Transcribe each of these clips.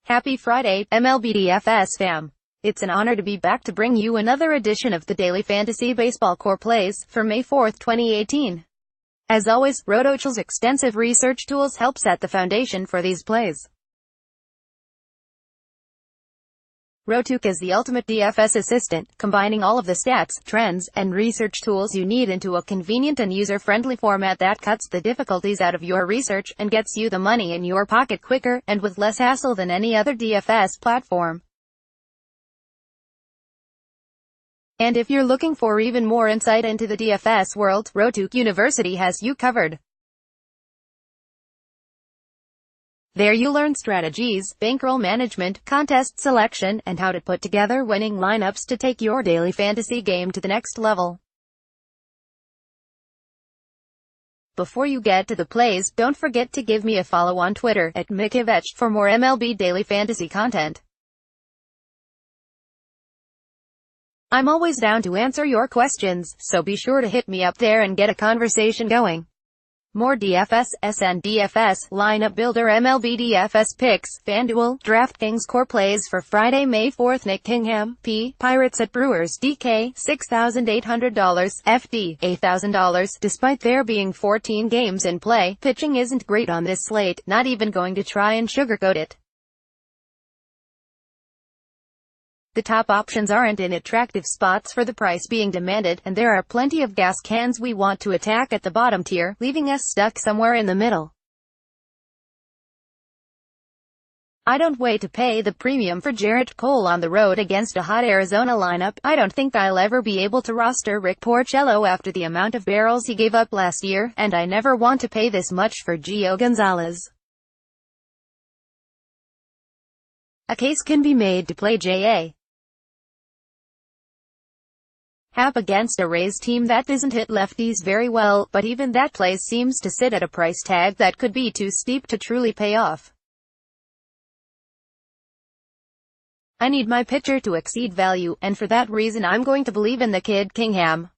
Happy Friday, MLB DFS fam. It's an honor to be back to bring you another edition of the Daily Fantasy Baseball Core Plays for May 4, 2018. As always, RotoChill's extensive research tools help set the foundation for these plays. Rotoc is the ultimate DFS assistant, combining all of the stats, trends, and research tools you need into a convenient and user-friendly format that cuts the difficulties out of your research and gets you the money in your pocket quicker and with less hassle than any other DFS platform. And if you're looking for even more insight into the DFS world, Rotoc University has you covered. There you learn strategies, bankroll management, contest selection, and how to put together winning lineups to take your daily fantasy game to the next level. Before you get to the plays, don't forget to give me a follow on Twitter @MickeyVetch for more MLB daily fantasy content. I'm always down to answer your questions, so be sure to hit me up there and get a conversation going. More DFS, SN DFS, Lineup Builder, MLB DFS Picks, FanDuel, DraftKings Core Plays for Friday, May 4th. Nick Kingham, P. Pirates at Brewers, DK, $6,800, FD, $8,000. Despite there being 14 games in play, pitching isn't great on this slate, not even going to try and sugarcoat it. The top options aren't in attractive spots for the price being demanded, and there are plenty of gas cans we want to attack at the bottom tier, leaving us stuck somewhere in the middle. I don't wait to pay the premium for Jarrett Cole on the road against a hot Arizona lineup. I don't think I'll ever be able to roster Rick Porcello after the amount of barrels he gave up last year, and I never want to pay this much for Gio Gonzalez. A case can be made to play J.A. Happ against a Rays team that doesn't hit lefties very well, but even that play seems to sit at a price tag that could be too steep to truly pay off. I need my pitcher to exceed value, and for that reason I'm going to believe in the kid Kingham.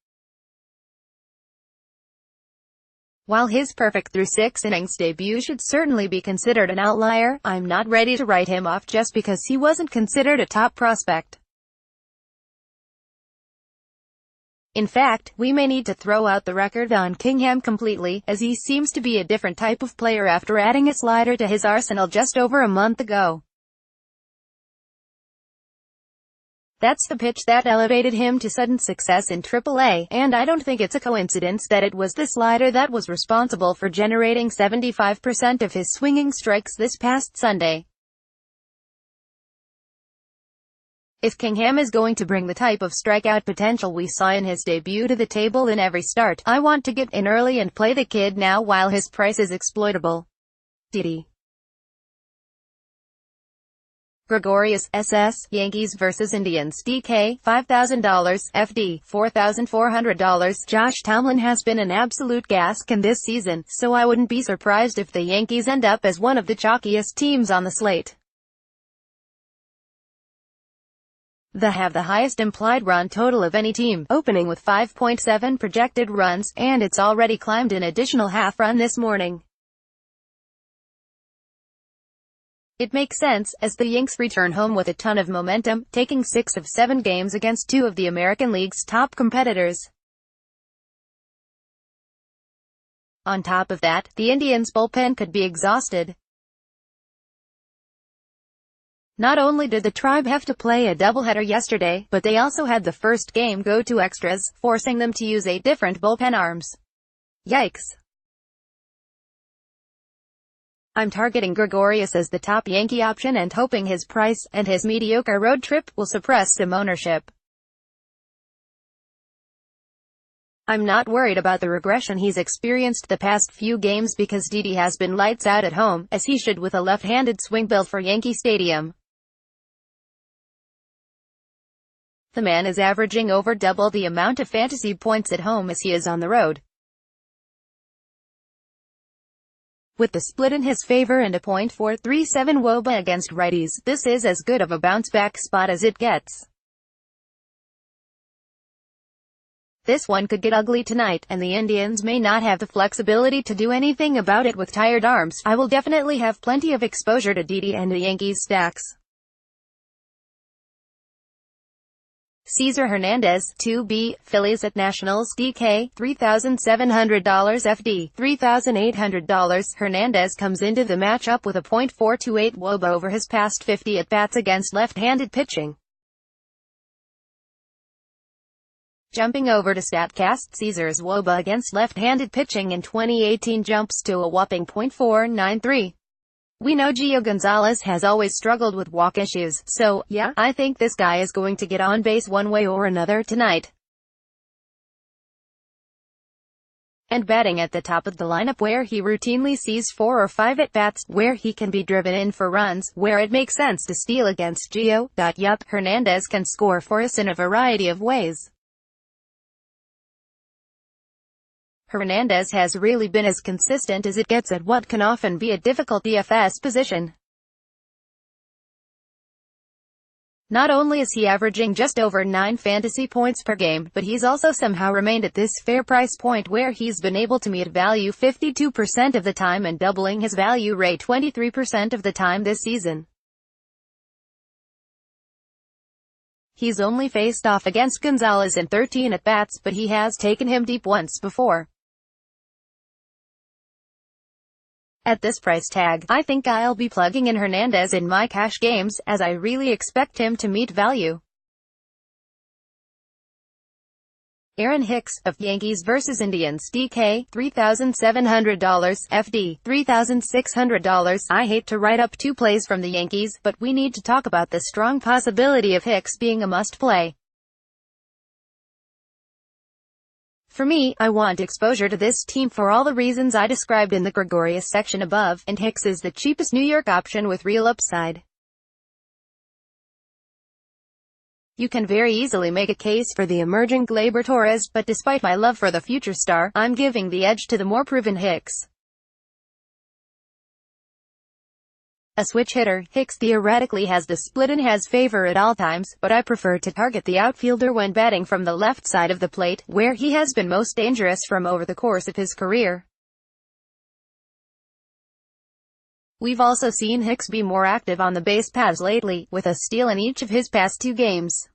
While his perfect through 6 innings debut should certainly be considered an outlier, I'm not ready to write him off just because he wasn't considered a top prospect. In fact, we may need to throw out the record on Kingham completely, as he seems to be a different type of player after adding a slider to his arsenal just over a month ago. That's the pitch that elevated him to sudden success in AAA, and I don't think it's a coincidence that it was the slider that was responsible for generating 75% of his swinging strikes this past Sunday. If Kingham is going to bring the type of strikeout potential we saw in his debut to the table in every start, I want to get in early and play the kid now while his price is exploitable. Diddy. Gregorius, SS, Yankees vs. Indians, DK, $5,000, FD, $4,400. Josh Tomlin has been an absolute gas can this season, so I wouldn't be surprised if the Yankees end up as one of the chalkiest teams on the slate. They have the highest implied run total of any team, opening with 5.7 projected runs, and it's already climbed an additional half run this morning. It makes sense, as the Yanks return home with a ton of momentum, taking 6 of 7 games against 2 of the American League's top competitors. On top of that, the Indians' bullpen could be exhausted. Not only did the Tribe have to play a doubleheader yesterday, but they also had the first game go to extras, forcing them to use 8 different bullpen arms. Yikes. I'm targeting Gregorius as the top Yankee option and hoping his price, and his mediocre road trip, will suppress some ownership. I'm not worried about the regression he's experienced the past few games because Didi has been lights out at home, as he should with a left-handed swing built for Yankee Stadium. The man is averaging over double the amount of fantasy points at home as he is on the road. With the split in his favor and a .437 WOBA against righties, this is as good of a bounce-back spot as it gets. This one could get ugly tonight, and the Indians may not have the flexibility to do anything about it with tired arms. I will definitely have plenty of exposure to Didi and the Yankees stacks. Cesar Hernandez, 2B, Phillies at Nationals, DK, $3,700 FD, $3,800. Hernandez comes into the matchup with a .428 WOBA over his past 50 at-bats against left-handed pitching. Jumping over to StatCast, Cesar's WOBA against left-handed pitching in 2018 jumps to a whopping .493. We know Gio Gonzalez has always struggled with walk issues, so, yeah, I think this guy is going to get on base one way or another tonight. And batting at the top of the lineup where he routinely sees 4 or 5 at-bats, where he can be driven in for runs, where it makes sense to steal against Gio. Yup, Hernandez can score for us in a variety of ways. Hernandez has really been as consistent as it gets at what can often be a difficult DFS position. Not only is he averaging just over 9 fantasy points per game, but he's also somehow remained at this fair price point where he's been able to meet value 52% of the time and doubling his value rate 23% of the time this season. He's only faced off against Gonzalez in 13 at-bats, but he has taken him deep once before. At this price tag, I think I'll be plugging in Hernandez in my cash games, as I really expect him to meet value. Aaron Hicks, of Yankees vs Indians, DK, $3,700 FD, $3,600. I hate to write up 2 plays from the Yankees, but we need to talk about the strong possibility of Hicks being a must-play. For me, I want exposure to this team for all the reasons I described in the Gregorius section above, and Hicks is the cheapest New York option with real upside. You can very easily make a case for the emerging Gleyber Torres, but despite my love for the future star, I'm giving the edge to the more proven Hicks. A switch hitter, Hicks theoretically has the split in his favor at all times, but I prefer to target the outfielder when batting from the left side of the plate, where he has been most dangerous from over the course of his career. We've also seen Hicks be more active on the base paths lately, with a steal in each of his past 2 games.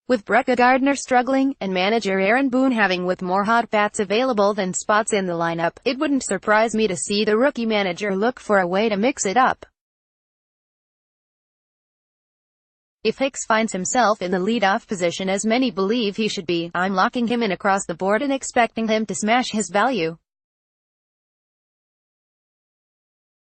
With Brett Gardner struggling, and manager Aaron Boone having with more hot bats available than spots in the lineup, it wouldn't surprise me to see the rookie manager look for a way to mix it up. If Hicks finds himself in the leadoff position as many believe he should be, I'm locking him in across the board and expecting him to smash his value.